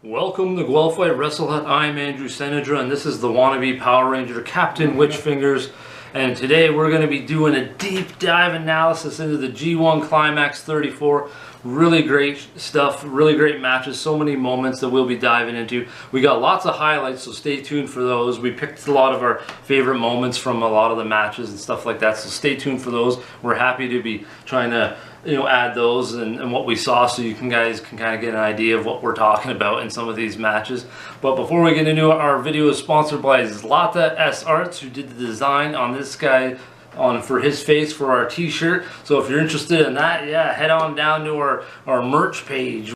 Welcome to Guelph White Wrestle Hut. I'm Andrew Sennedra, and this is the wannabe Power Ranger Captain Witchfingers. And today we're going to be doing a deep dive analysis into the G1 Climax 34. Really great stuff, really great matches, so many moments that we'll be diving into. We got lots of highlights, so stay tuned for those. We picked a lot of our favorite moments from a lot of the matches and stuff like that, so stay tuned for those. We're happy to be trying to add those and what we saw, so you guys can kind of get an idea of what we're talking about in some of these matches. But before we get into it, our video is sponsored by Zlata S Arts, who did the design on this guy for his face for our t-shirt. So if you're interested in that, yeah, head on down to our merch page.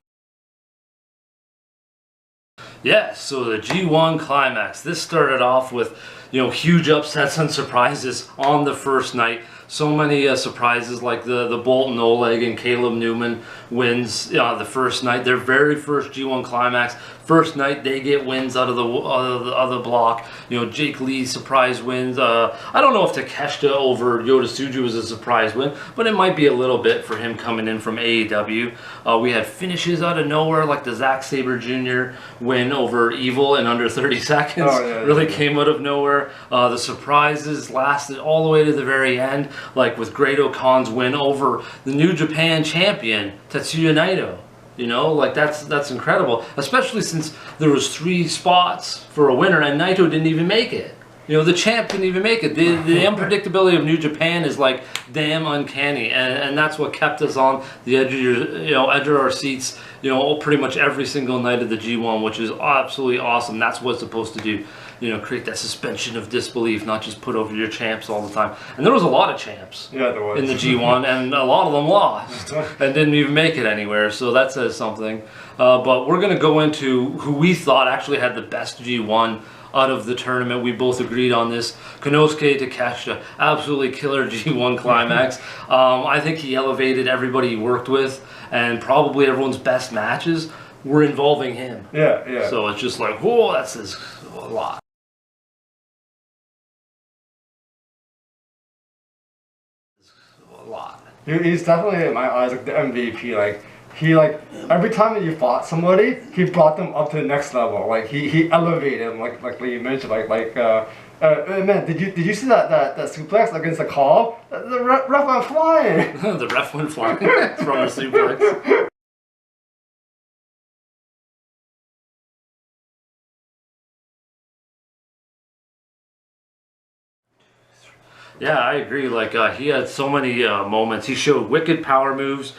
Yeah, so the G1 Climax. This started off with huge upsets and surprises on the first night. So many surprises, like the Bolton Oleg and Caleb Newman wins the first night. Their very first G1 Climax. First night they get wins out of the block. Jake Lee surprise wins. I don't know if Takeshita over Yota Tsuji was a surprise win, but it might be a little bit for him coming in from AEW. We had finishes out of nowhere, like the Zack Sabre Jr. win over Evil in under 30 seconds. Oh, yeah, really came out of nowhere. The surprises lasted all the way to the very end, like with Great Khan's win over the New Japan champion Tetsuya Naito. Like that's incredible, especially since there was 3 spots for a winner and Naito didn't even make it. The champ didn't even make it. The unpredictability of New Japan is like damn uncanny, and that's what kept us on the edge of our seats, pretty much every single night of the G1, which is absolutely awesome. That's what it's supposed to do. Create that suspension of disbelief, not just put over your champs all the time. And there was a lot of champs in the G1, and a lot of them lost and didn't even make it anywhere, so that says something. But we're going to go into who we thought actually had the best G1 out of the tournament. We both agreed on this. Konosuke Takeshita, absolutely killer G1 Climax. I think he elevated everybody he worked with, and probably everyone's best matches were involving him. Yeah. So it's just like, whoa, that says a lot. He's definitely, in my eyes, like the MVP. Like every time that you fought somebody, he brought them up to the next level. Like he elevated them. Like you mentioned. Man, did you see that suplex against the call? The ref went flying. The ref went flying from the suplex. Yeah, I agree. Like he had so many moments. He showed wicked power moves,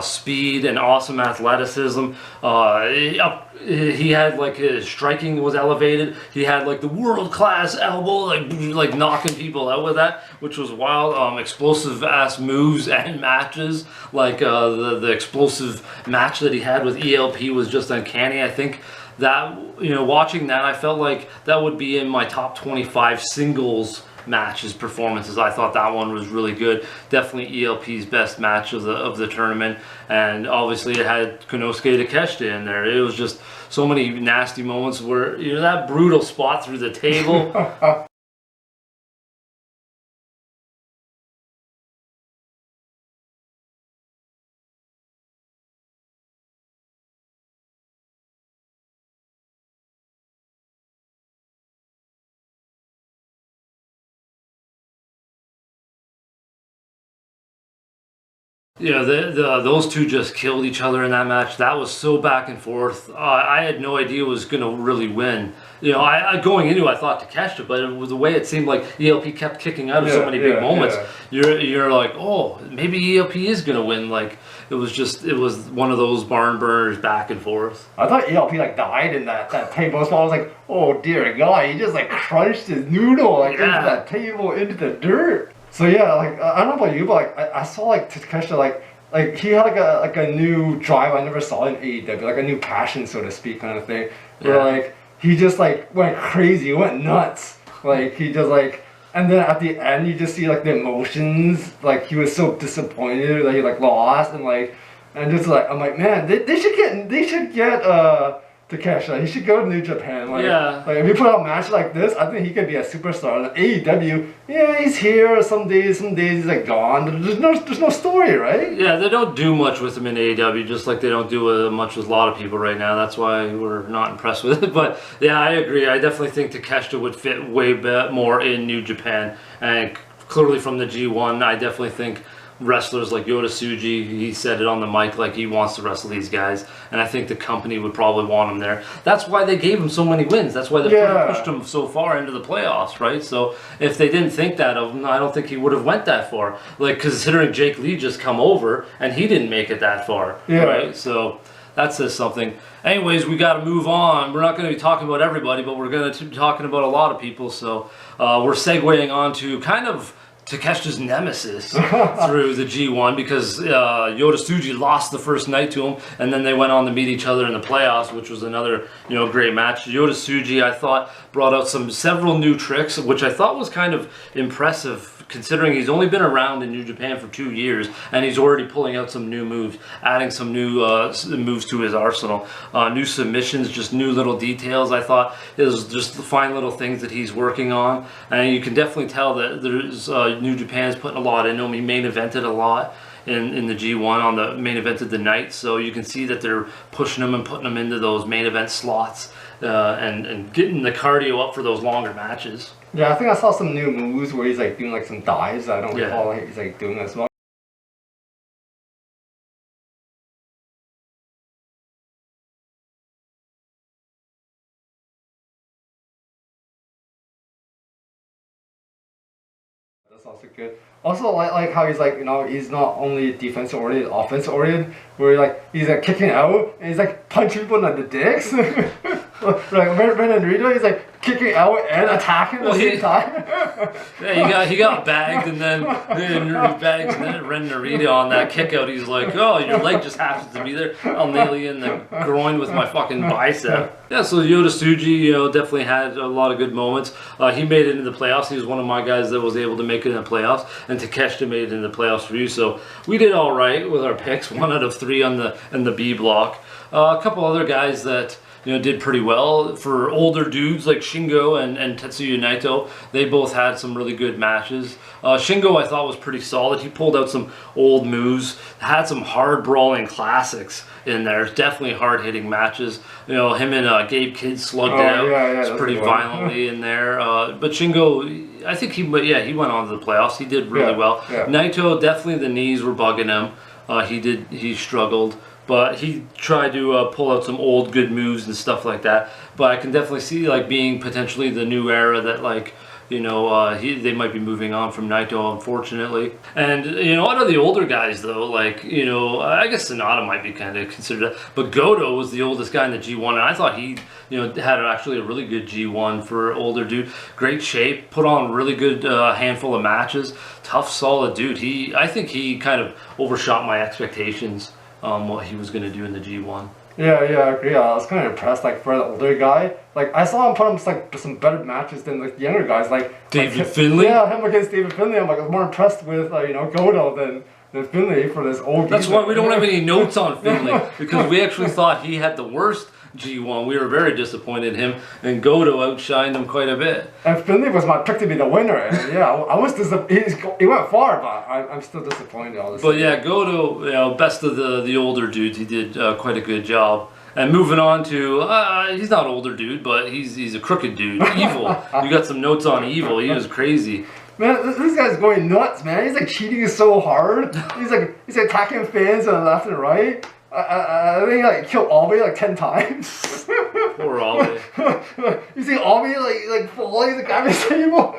speed, and awesome athleticism. He had like his striking was elevated. He had like the world-class elbow, like knocking people out with that, which was wild. Explosive ass moves and matches. Like the explosive match that he had with ELP was just uncanny. I think that watching that, I felt like that would be in my top 25 singles matches, performances. I thought that one was really good. Definitely ELP's best match of the tournament, and obviously it had Konosuke Takeshita in there. It was just so many nasty moments where that brutal spot through the table. Those two just killed each other in that match. That was so back and forth. I had no idea who was going to really win. I going into it, I thought Takeshita, but it was the way it seemed like ELP kept kicking out of so many big moments. You're like, oh, maybe ELP is going to win. Like it was one of those barn burners back and forth. I thought ELP died in that table spot. I was like, oh dear God, he just crunched his noodle into that table, into the dirt. So yeah, I don't know about you, but I saw Takeshita he had a new drive I never saw in AEW, like a new passion, so to speak, kind of thing. Where he just went crazy, went nuts. He just and then at the end you just see the emotions. He was so disappointed that he lost and just I'm like, man, they should get Takeshita. He should go to New Japan. Like, Yeah. like if you put out a match like this, I think he could be a superstar. Like AEW, yeah, he's here some days he's like gone. There's no story, right? Yeah, they don't do much with him in AEW, just like they don't do much with a lot of people right now. That's why we're not impressed with it. But yeah, I agree. I definitely think Takeshita would fit way more in New Japan. And clearly from the G1, I definitely think wrestlers like Yota Tsuji, he said it on the mic, like he wants to wrestle these guys, and I think the company would probably want him there. That's why they gave him so many wins. That's why they pushed him so far into the playoffs, right? So if they didn't think that of him, I don't think he would have went that far. Like, considering Jake Lee just come over and he didn't make it that far, right? So that says something. Anyways, we got to move on. We're not going to be talking about everybody, but we're going to be talking about a lot of people. So we're segueing on to kind of Takeshita's nemesis through the G1, because Yota Tsuji lost the first night to him, and then they went on to meet each other in the playoffs, which was another great match. Yota Tsuji, I thought, brought out several new tricks, which I thought was kind of impressive, considering he's only been around in New Japan for 2 years, and he's already pulling out some new moves, adding some new moves to his arsenal. New submissions, just new little details. I thought it was just the fine little things that he's working on, and you can definitely tell that there's New Japan's putting a lot in him. He main evented a lot in the G1 on the main event of the night, so you can see that they're pushing him and putting him into those main event slots and getting the cardio up for those longer matches. Yeah, I think I saw some new moves where he's like doing like some dives. I don't recall he's like doing as well. That's also good. Also, like how he's like, he's not only defense oriented, offense oriented, where he's like kicking out and he's like punching people in the dicks. Like Ren and Rito, he's like kicking out and attacking at the same time. Yeah, he got bagged, and then Ren Narita on that kick out, he's like, oh, your leg just happens to be there. I'll nail you in the groin with my fucking bicep. Yeah, so Yota Tsuji, definitely had a lot of good moments. He made it into the playoffs. He was one of my guys that was able to make it in the playoffs, and Takeshita made it into the playoffs for you. So we did all right with our picks, 1 out of 3 on the B block. A couple other guys that did pretty well. For older dudes like Shingo and Tetsuya Naito, they both had some really good matches. Shingo, I thought, was pretty solid. He pulled out some old moves, had some hard brawling classics in there. Definitely hard hitting matches. Him and Gabe Kidd slugged it out pretty violently in there. But Shingo, I think he went on to the playoffs. He did really well. Yeah. Naito, definitely the knees were bugging him. He struggled. But he tried to pull out some old good moves and stuff like that. But I can definitely see being potentially the new era that they might be moving on from Naito, unfortunately. And out of the older guys though, I guess Sennedra might be kind of considered that. But Goto was the oldest guy in the G1, and I thought he had actually a really good G1 for older dude. Great shape, put on a really good handful of matches. Tough, solid dude. I think he kind of overshot my expectations. What he was going to do in the G1. Yeah, I agree. I was kind of impressed, for the older guy. I saw him put on some better matches than the younger guys, David Finlay. Yeah, him against David Finlay. I was more impressed with Goto than Finlay for this old. That's why we don't have any notes on Finlay, because we actually thought he had the worst G1. We were very disappointed in him, and Goto outshined him quite a bit. And Finlay was my pick to be the winner. And yeah, I was disappointed. He went far, but I'm still disappointed. But yeah, Goto, best of the older dudes, he did quite a good job. And moving on to, he's not older dude, but he's a crooked dude. Evil. You got some notes on Evil. He was crazy. Man, this guy's going nuts, man. He's cheating so hard. He's attacking fans on the left and right. I think he killed Albie 10 times. Poor Albie. You see Albie falling the garbage table.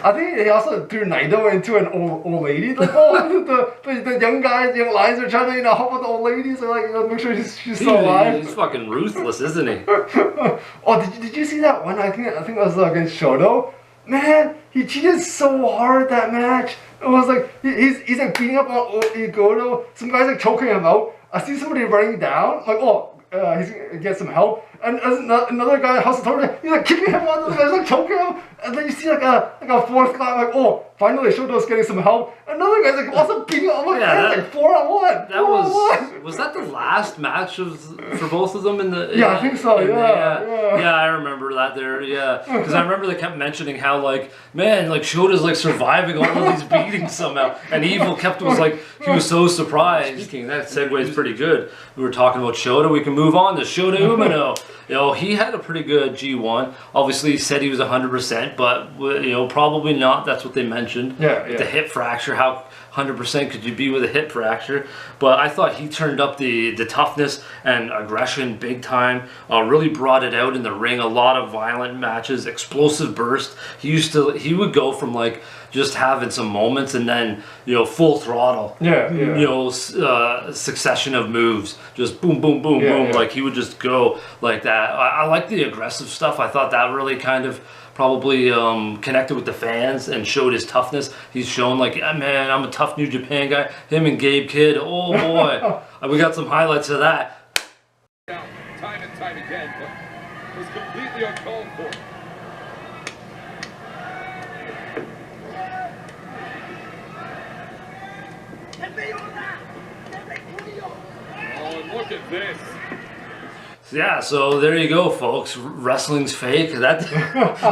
I think he also threw Naito into an old lady. The young lions are trying to help with the old lady, so make sure she's still alive. He's fucking ruthless, isn't he? Oh, did you see that one? I think it was against Shoto. Man, he cheated so hard that match. It was he's beating up on Goto. Some guy's choking him out. I see somebody running down. He's gonna get some help. And another guy, House Authority, he's kicking him out. The guy's choking him. and then you see like a fourth guy, like, oh, finally Shoto's getting some help. Another guy's like also beating him. I'm like, Yeah, like 4-on-1. That was that the last match for both of them in the? Yeah, I think so. Yeah, I remember that there. Yeah, because I remember they kept mentioning how like, man, like Shota's like surviving all of these beatings somehow, and Evil was like, he was so surprised. Speaking, that segue is pretty good. We were talking about Shota. We can move on to Shota Umino. You know, he had a pretty good G1. Obviously, he said he was 100%, but you know, probably not. That's what they mentioned. Yeah. The hip fracture. How 100% could you be with a hip fracture? But I thought he turned up the toughness and aggression big time. Really brought it out in the ring. A lot of violent matches, explosive burst. He would go from like just having some moments and then, you know, full throttle. Yeah. You know, succession of moves, just boom, boom, boom, boom. Yeah. Like he would just go like that. I like the aggressive stuff. I thought that really kind of probably connected with the fans and showed his toughness. He's shown like, yeah, man, I'm a tough New Japan guy. Him and Gabe Kidd, oh boy. We got some highlights of that. Time and time again, but was completely uncalled for. Oh, and look at this. Yeah, so there you go, folks. Wrestling's fake. That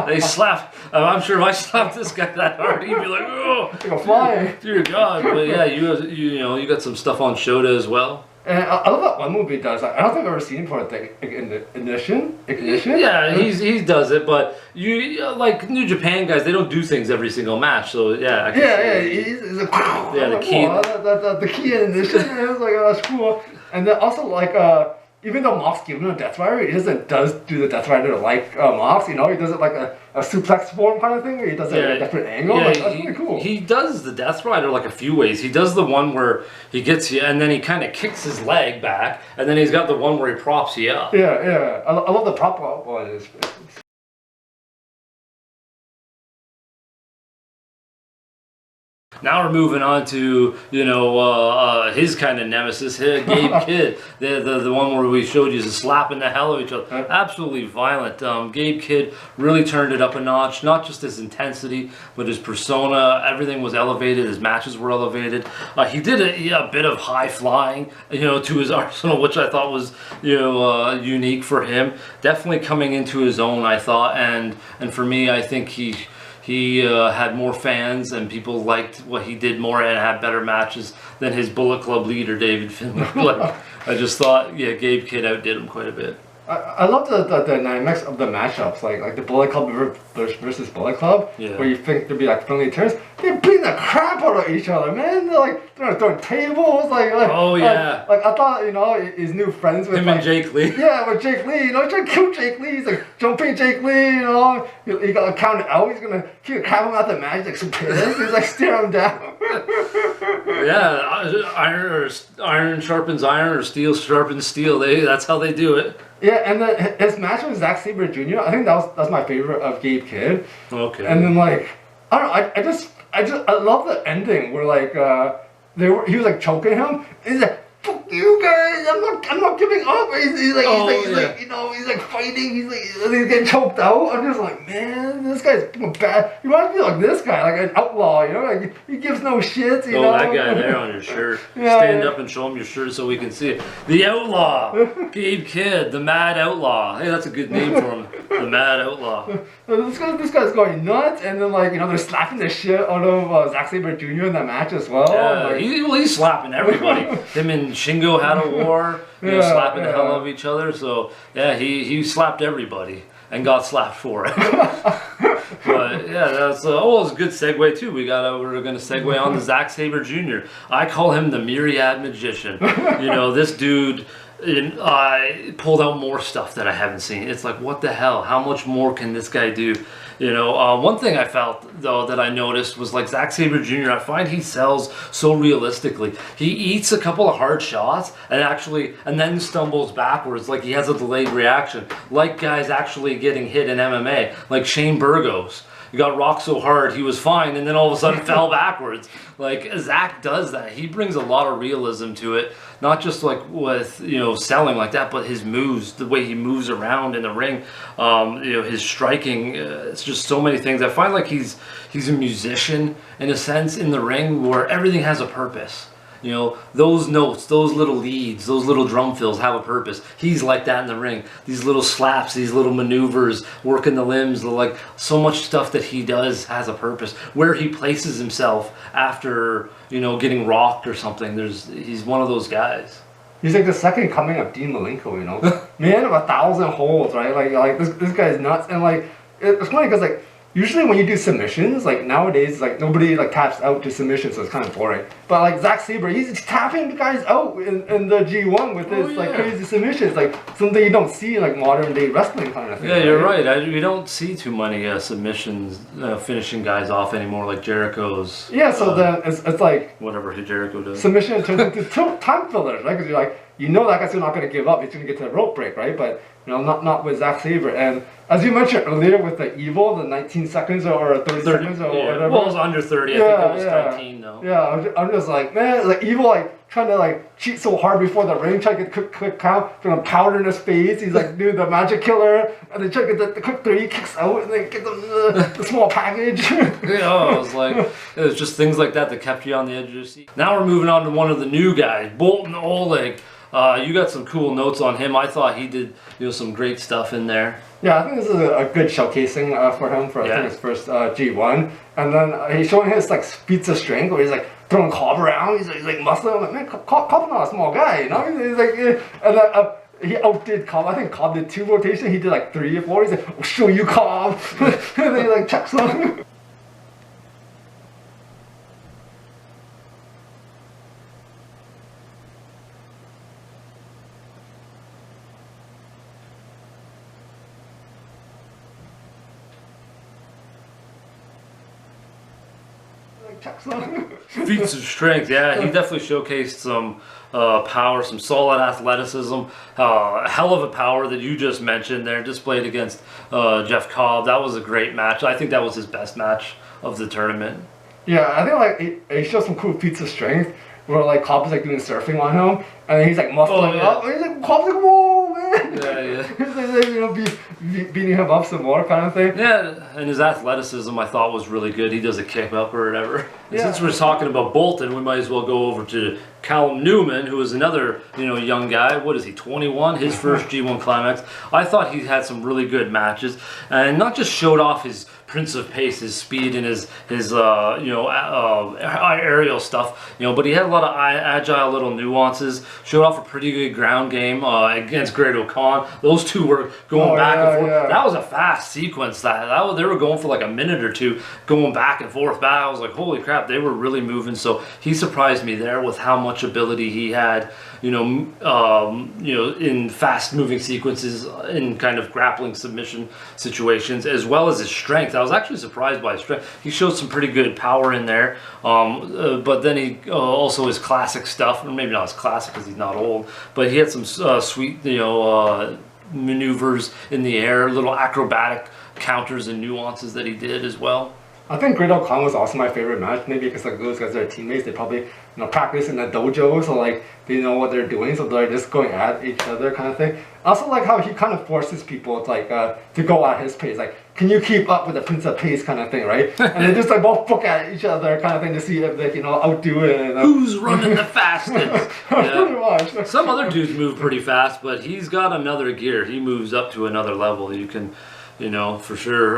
they slap. I'm sure if I slapped this guy that hard, he'd be like, "Oh, Go flying." dear God!" But yeah, you know, you got some stuff on Shota as well. And I love that one movie does. I don't think I've ever seen him before. Like Ignition. Yeah, he does it, but you like New Japan guys, they don't do things every single match. So yeah, I can see He's like, Yeah, the key. The key in Ignition. It was like, oh, that's cool. And then also like even though Mox gave him a Death Rider, he does do the Death Rider like Mox, you know? He does it like a suplex form kind of thing, where he does it at a different angle. Yeah, like, that's really cool. He does the Death Rider like a few ways. He does the one where he gets you, and then he kind of kicks his leg back, and then he's got the one where he props you up. Yeah. I love the prop one. Now we're moving on to, you know, his kind of nemesis here, Gabe Kidd. The one where we showed you slapping the hell out of each other. Absolutely violent. Gabe Kidd really turned it up a notch. Not just his intensity, but his persona. Everything was elevated. His matches were elevated. He did a bit of high flying, you know, to his arsenal, which I thought was, you know, unique for him. Definitely coming into his own, I thought. And for me, I think he had more fans and people liked what he did more and had better matches than his Bullet Club leader, David Finlay. Like, I just thought, yeah, Gabe Kidd outdid him quite a bit. I love the dynamics of the matchups, like the Bullet Club versus Bullet Club, where you think there'd be like friendly turns. They're beating the crap out of each other, man. They're throwing tables, oh yeah. Like I thought, you know, his new friends with him and Jake Lee. Yeah, with Jake Lee, you know, he's trying to kill Jake Lee. He's like jumping Jake Lee, you know. He got counted out. He's gonna crap him out the match. He's like so pissed. He's like staring him down. Yeah, iron sharpens iron, or steel sharpens steel. That's how they do it. Yeah, and then his match with Zack Sabre Jr. I think that's my favorite of Gabe Kidd. Okay. And then like I don't know, I love the ending where like he was like choking him. And he's like, "Fuck you guys! I'm not giving up." He's like, you know, he's like fighting. He's getting choked out. I'm just like, man, this guy's bad. He reminds me like this guy, like an outlaw. You know, like he gives no shits. You know, that guy there on your shirt. Stand up and show him your shirt so we can see it. The Outlaw, Gabe Kidd, the Mad Outlaw. Hey, that's a good name for him. The Mad Outlaw. This guy's going nuts, and then like, you know, they're slapping the shit out of Zack Sabre Jr. in that match as well. Yeah, like, he's slapping everybody. Him and Shingo had a war, you know, slapping the hell out of each other. So yeah, he slapped everybody and got slapped for it. But yeah, that's it was a good segue too. We're gonna segue on to Zack Sabre Jr. I call him the Myriad Magician. You know, this dude. I pulled out more stuff that I haven't seen. It's like, what the hell? How much more can this guy do? You know, one thing I felt though that I noticed was like Zack Sabre Jr. I find he sells so realistically. He eats a couple of hard shots and then stumbles backwards, like he has a delayed reaction, like guys actually getting hit in MMA, like Shane Burgos. he got rocked so hard he was fine, and then all of a sudden fell backwards. Like Zach does that. He brings a lot of realism to it, not just like with selling like that, but his moves, the way he moves around in the ring, his striking. It's just so many things. I find like he's a musician in a sense in the ring where everything has a purpose. Those notes, those little leads, those little drum fills have a purpose. He's like that in the ring. These little slaps, these little maneuvers, working the limbs, like so much stuff that he does has a purpose. Where he places himself after, getting rocked or something, he's one of those guys. He's like the second coming of Dean Malenko, Man of 1,000 holds, right? Like this guy is nuts. And like, it's funny because like, usually when you do submissions, like nowadays, like nobody like taps out to submission, so it's kind of boring. But like Zack Sabre, he's tapping the guys out in the G1 with his like crazy submissions, like something you don't see in like modern day wrestling kind of thing. Yeah, you're right. We don't see too many submissions finishing guys off anymore, like Jericho's. Yeah, so then it's like whatever Jericho does. Submission turns into time fillers, right? Because you're like, that guy's not going to give up. He's going to get to the rope break, right? But not with Zack Sabre. And as you mentioned earlier with the Evil, the 19 seconds or 30 seconds or whatever. Well, it was under 30. I think it was 19 though. Yeah, I'm just like, man, like Evil, like trying to like cheat so hard before the ring, trying to get quick count, throwing powder in his face. He's like doing the magic killer, and then trying to get the quick 3, kicks out, and then get the small package. It was just things like that kept you on the edge of your seat. Now we're moving on to one of the new guys, Boltin Oleg. You got some cool notes on him. I thought he did some great stuff in there. Yeah, I think this is a good showcasing for him for I think his first G1. And then he's showing his like feats of strength where he's like throwing Cobb around. He's like muscling. I'm like, man, Cobb's not a small guy, He's like, and then he outdid Cobb. I think Cobb did 2 rotations. He did like 3 or 4. He's like, I'll show you, Cobb. And then he like checks him. Feats of strength, yeah. He definitely showcased some power, some solid athleticism, a hell of a power that you just mentioned there, displayed against Jeff Cobb. That was a great match. I think that was his best match of the tournament. Yeah, I think like he showed some cool feats of strength where like Cobb was like doing surfing on him, and then he's like muscling up. And he's like, Cobb's like, whoa, man! Yeah. He's like, beating him up some more kind of thing. Yeah, and his athleticism I thought was really good. He does a kick up or whatever. And since we're talking about Boltin, we might as well go over to Callum Newman, who is another young guy. What is he, 21? His first G1 Climax. I thought he had some really good matches, and not just showed off his Prince of Pace, his speed and his aerial stuff, but he had a lot of agile little nuances. Showed off a pretty good ground game against Great O'Con. Those two were going back and forth. Yeah. That was a fast sequence. They were going for like a minute or two, going back and forth. I was like, holy crap, they were really moving. So he surprised me there with how much ability he had, in fast moving sequences, in kind of grappling submission situations, as well as his strength. I was actually surprised by his strength. He showed some pretty good power in there, but then he also his classic stuff, or maybe not as classic because he's not old, but he had some sweet, maneuvers in the air, little acrobatic counters and nuances that he did as well. I think Great O'Con was also my favorite match, maybe because like those guys are teammates. They probably practice in the dojo, so like they know what they're doing, so they're just going at each other kind of thing. I also like how he kind of forces people to like to go at his pace, like, can you keep up with the Prince of Pace kind of thing, right? And they just like both look at each other kind of thing to see if they outdo it. And, who's running the fastest? Pretty much. Some other dudes move pretty fast, but he's got another gear. He moves up to another level. You can, for sure.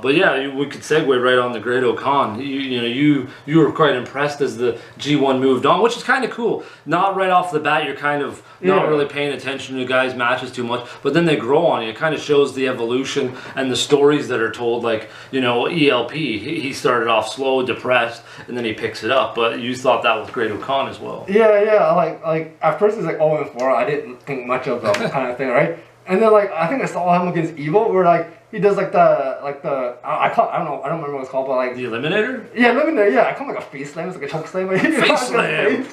But yeah, we could segue right on the Great O'Con. You were quite impressed as the G1 moved on, which is kind of cool. Not right off the bat, you're kind of not really paying attention to guys' matches too much, but then they grow on you. It kind of shows the evolution and the stories that are told. Like, ELP, he started off slow, depressed, and then he picks it up. But you thought that with Great O'Con as well. Yeah. Like at first it's like 0-4. I didn't think much of them kind of thing, right? And then like I think I saw him against Evil, where like he does like the I don't remember what it's called, but like the Eliminator. Yeah, Eliminator. Yeah, I call it like a face slam. It's like a choke slam. Face slam.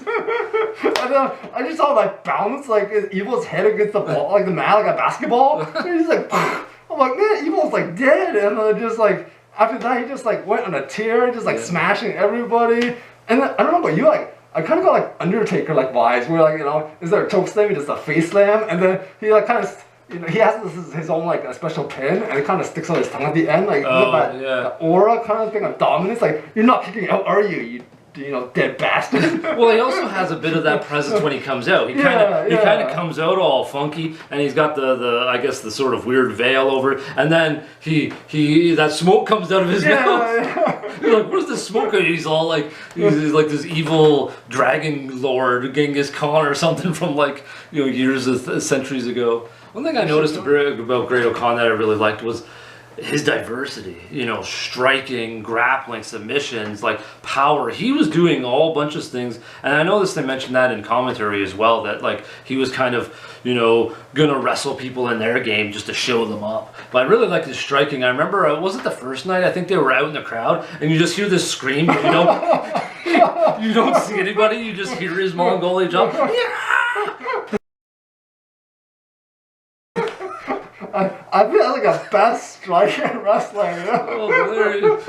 And then I just saw like bounce like Evil's head against the ball, like the mat, like a basketball. And he's like, I'm like, man, Evil's like dead, and then just like after that, he just like went on a tear, just like smashing everybody. And then, I don't know about you, like I kind of got like Undertaker like vibes, where like is there a choke slam, just a face slam, and then he like kind of. He has his own like a special pin, and it kind of sticks on his tongue at the end, like that aura kind of thing of dominance. Like you're not kicking out, are you? You dead bastard. Well, he also has a bit of that presence when he comes out. He kind of comes out all funky, and he's got the I guess the sort of weird veil over it, and then he that smoke comes out of his mouth. You're like, where's the smoke? He's all like he's like this evil dragon lord Genghis Khan or something from like years of centuries ago. One thing I noticed about Great O'Khan that I really liked was his diversity, striking, grappling, submissions, like power. He was doing a whole bunch of things, and I noticed they mentioned that in commentary as well, that like he was kind of, gonna wrestle people in their game just to show them up. But I really liked his striking. I remember, was it the first night? I think they were out in the crowd, and you just hear this scream, but you don't see anybody, you just hear his Mongolian jump. I feel like a best striker wrestler, Oh, hilarious.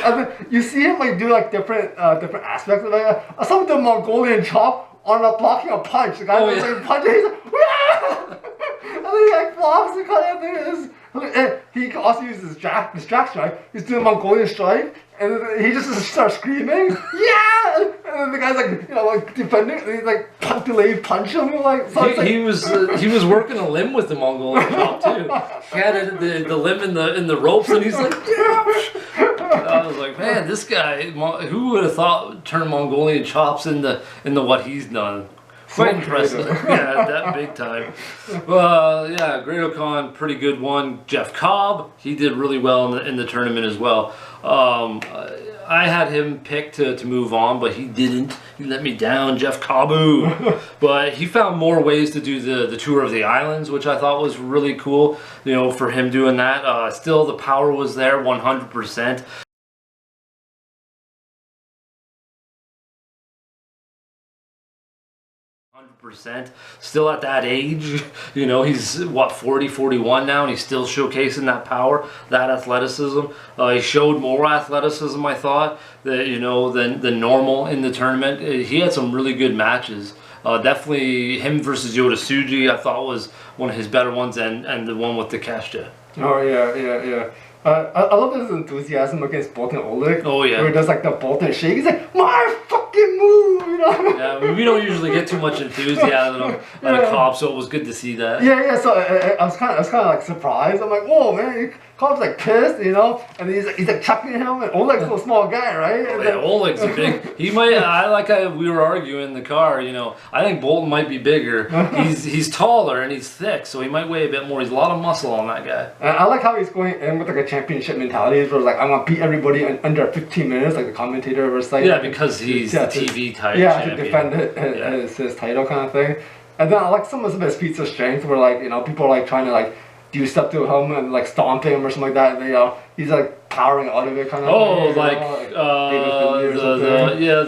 I mean, you see him like do like different aspects of it. I saw him do a Mongolian chop on blocking a punch. The guy was like punching, he's like, Wah! And then he like flops and kind of thing. And he also uses distract strike. He's doing Mongolian strike, and then he just starts screaming, yeah! And then the guy's like, like defending. And he's like delayed punch him. Like, so he was working a limb with the Mongolian chop too. He had the limb in the ropes, and he's like, yeah! I was like, man, this guy. Who would have thought turn Mongolian chops into what he's done? Quite impressive. Yeah, that big time. Yeah, Great O'Khan, pretty good one. Jeff Cobb, he did really well in the tournament as well. I had him picked to move on, but he didn't. He let me down, Jeff Cobb. But he found more ways to do the tour of the islands, which I thought was really cool. For him doing that. Still, the power was there, 100%. Still at that age, he's what, 40, 41 now, and he's still showcasing that power, that athleticism. He showed more athleticism, I thought, than normal in the tournament. He had some really good matches. Definitely him versus Yota Tsuji, I thought was one of his better ones, and the one with Takeshita. Oh yeah. I love his enthusiasm against Bolton Oleg. Oh yeah. Where he does like the Bolton shake. He's like, my fucking move, Yeah, we don't usually get too much enthusiasm out of Cobb, so it was good to see that. Yeah. So I was kind of like surprised. I'm like, whoa, man, Cobb's like pissed, and he's like chucking him. And Oleg's a small guy, right? Oh, yeah, Oleg's a big. He might. We were arguing in the car. I think Bolton might be bigger. He's taller and he's thick, so he might weigh a bit more. He's a lot of muscle on that guy. And I like how he's going in with like a championship mentality, where like I'm gonna beat everybody in under 15 minutes, like the commentator was like. Yeah, because he's the TV title. Yeah, champion. to defend his title kind of thing. And then I like some of his feats of strength, where like people are like trying to like do stuff to him and like stomp him or something like that. And, he's like powering out of it kind of. Oh, thing,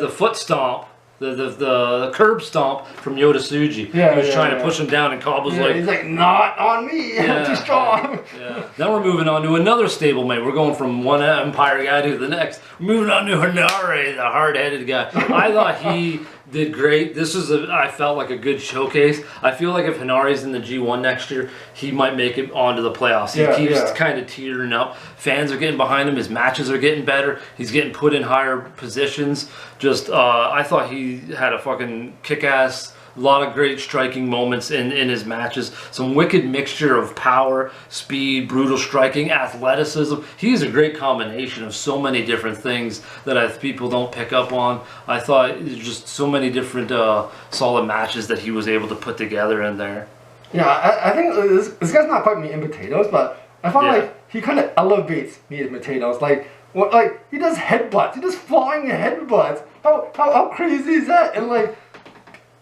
the foot stomp. The curb stomp from Yota Tsuji. Yeah, he was trying to push him down, and Cobb was like, he's like, not on me, I'm too strong. Yeah. Now we're moving on to another stablemate. We're going from one Empire guy to the next. We're moving on to Hanare, the hard-headed guy. I thought he did great. This was I felt like a good showcase. I feel like if Hanare's in the G1 next year, he might make it onto the playoffs. He keeps kind of teetering up. Fans are getting behind him. His matches are getting better. He's getting put in higher positions. I thought he had a fucking kick-ass, a lot of great striking moments in his matches. Some wicked mixture of power, speed, brutal striking, athleticism. He's a great combination of so many different things that people don't pick up on. I thought just so many different solid matches that he was able to put together in there. Yeah, I think this guy's not quite meat and potatoes, but I find like he kind of elevates meat and potatoes. Like he does headbutts. He does flying headbutts. How crazy is that? And like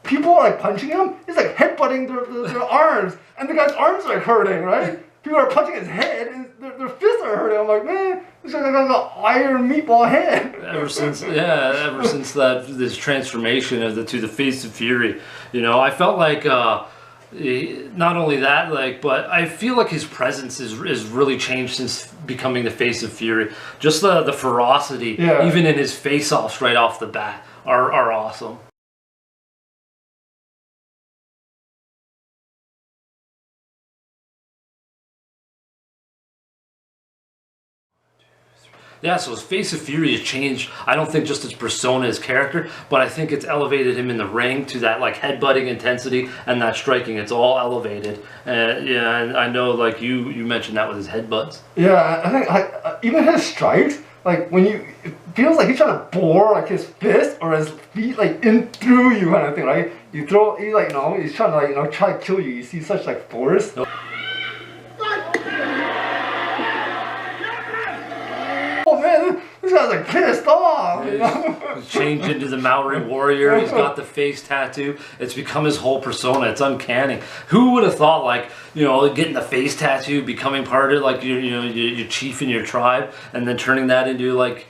people are like punching him. He's like headbutting their arms, and the guy's arms are hurting, right? People are punching his head, and their fists are hurting. I'm like, man, this guy's got an iron meatball head. Ever since this transformation to the Face of Fury, I felt like not only that, like, but I feel like his presence is really changed since becoming the face of Fury. Just the ferocity, Yeah. even in his face-offs right off the bat, are awesome. Yeah, so his face of Fury has changed. I don't think just his persona, his character, but I think it's elevated him in the ring to that like headbutting intensity and that striking. It's all elevated. Yeah, and I know like you mentioned that with his headbutts. Yeah, I think like even his strikes, like when you, it feels like he's trying to bore like his fist or his feet like in through you kind of thing, right? You throw, he like he's trying to like try to kill you. You see such like force. Oh man, this guy's like pissed off. You know? He's changed into the Maori warrior. He's got the face tattoo. It's become his whole persona. It's uncanny. Who would have thought, like, getting the face tattoo, becoming part of like your chief in your tribe, and then turning that into like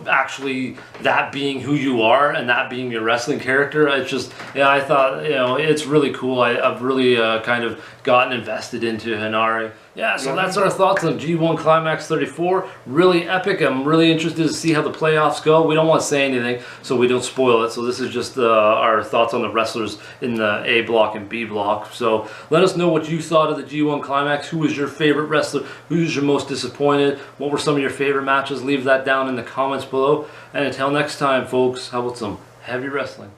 actually that being who you are and that being your wrestling character. It's just, yeah, I thought, it's really cool. I've really kind of gotten invested into Henare. Yeah, so that's our thoughts on G1 Climax 34. Really epic. I'm really interested to see how the playoffs go. We don't want to say anything so we don't spoil it. So this is just our thoughts on the wrestlers in the A block and B block. So let us know what you thought of the G1 Climax. Who was your favorite wrestler? Who's your most disappointed? What were some of your favorite matches? Leave that down in the comments below. And until next time, folks, how about some heavy wrestling?